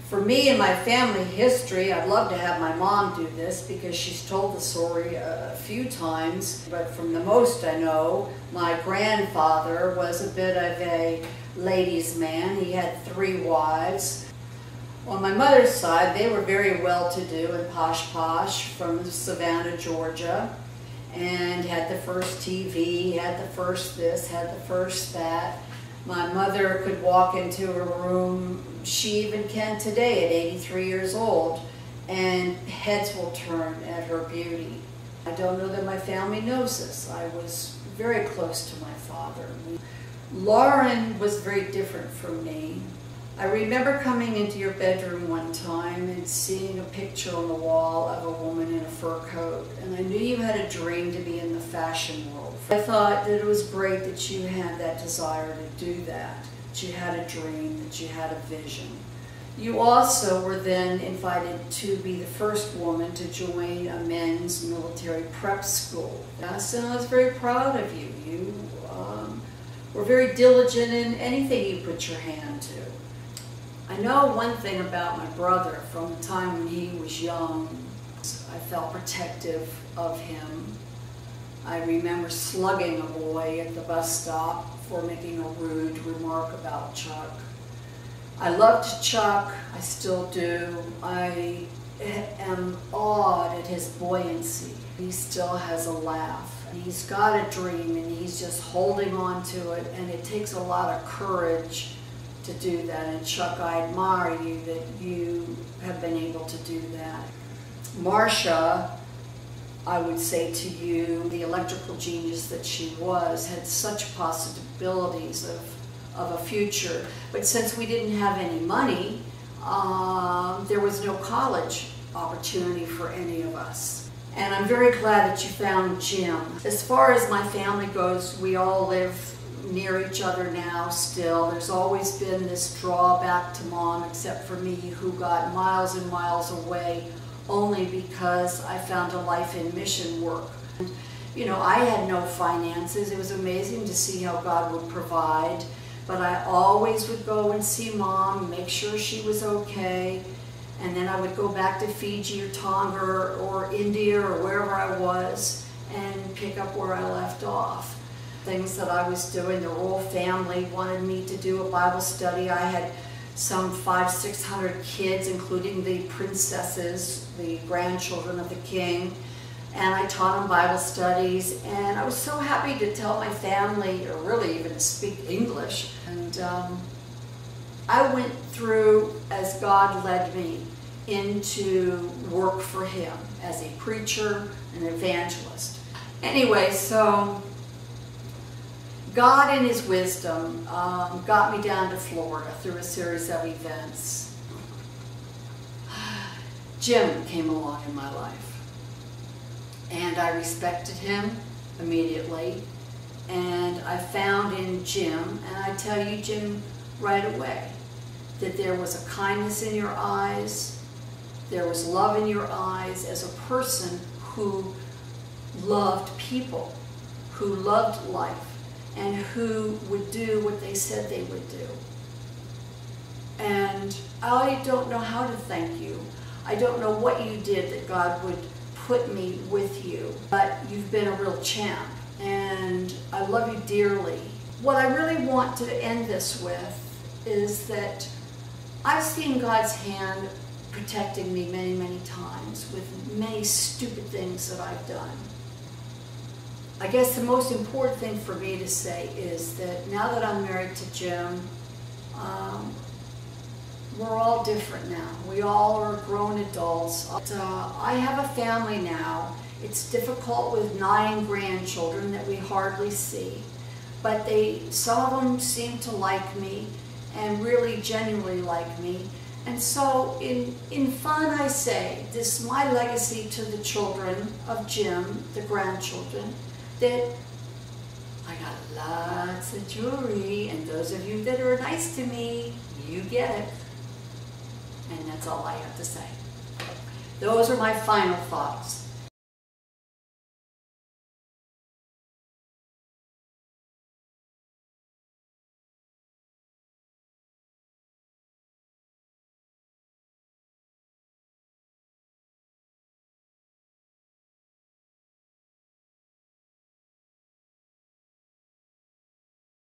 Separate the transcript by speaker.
Speaker 1: For me and my family history, I'd love to have my mom do this because she's told the story a few times, but from the most I know, my grandfather was a bit of a ladies' man. He had 3 wives. On my mother's side, they were very well-to-do and posh from Savannah, Georgia, and had the first TV, had the first this, had the first that. My mother could walk into her room, she even can today at 83 years old, and heads will turn at her beauty. I don't know that my family knows this. I was very close to my father. Lauren was very different from me. I remember coming into your bedroom one time and seeing a picture on the wall of a woman in a fur coat, and I knew you had a dream to be in the fashion world. I thought that it was great that you had that desire to do that you had a dream, that you had a vision. You also were then invited to be the first woman to join a men's military prep school. Yes, and I was very proud of you. You were very diligent in anything you put your hand to. I know one thing about my brother. From the time when he was young, I felt protective of him. I remember slugging a boy at the bus stop for making a rude remark about Chuck. I loved Chuck, I still do. I am awed at his buoyancy. He still has a laugh. He's got a dream and he's just holding on to it, and it takes a lot of courage to do that. And Chuck, I admire you that you have been able to do that. Marcia, I would say to you, the electrical genius that she was, had such possibilities of a future. But since we didn't have any money, there was no college opportunity for any of us. And I'm very glad that you found Jim. As far as my family goes, we all live near each other now still. There's always been this drawback to Mom, except for me, who got miles and miles away only because I found a life in mission work. You know, I had no finances. It was amazing to see how God would provide, but I always would go and see Mom, make sure she was okay, and then I would go back to Fiji or Tonga or India or wherever I was and pick up where I left off. Things that I was doing, the royal family wanted me to do a Bible study. I had some 500-600 kids, including the princesses, the grandchildren of the king, and I taught them Bible studies, and I was so happy to tell my family, or really even to speak English. And I went through, as God led me, into work for Him as a preacher, an evangelist. Anyway, so God in His wisdom got me down to Florida through a series of events. Jim came along in my life, and I respected him immediately, and I found in Jim, and I tell you, Jim, right away, that there was a kindness in your eyes, there was love in your eyes as a person who loved people, who loved life, and who would do what they said they would do. And I don't know how to thank you. I don't know what you did that God would put me with you, but you've been a real champ, and I love you dearly. What I really want to end this with is that I've seen God's hand protecting me many, many times with many stupid things that I've done. I guess the most important thing for me to say is that now that I'm married to Jim, we're all different now. We all are grown adults. I have a family now. It's difficult with 9 grandchildren that we hardly see, but some of them seem to like me and really genuinely like me. And so in fun I say, this is my legacy to the children of Jim, the grandchildren, that I got lots of jewelry, and those of you that are nice to me, you get it. And that's all I have to say. Those are my final thoughts.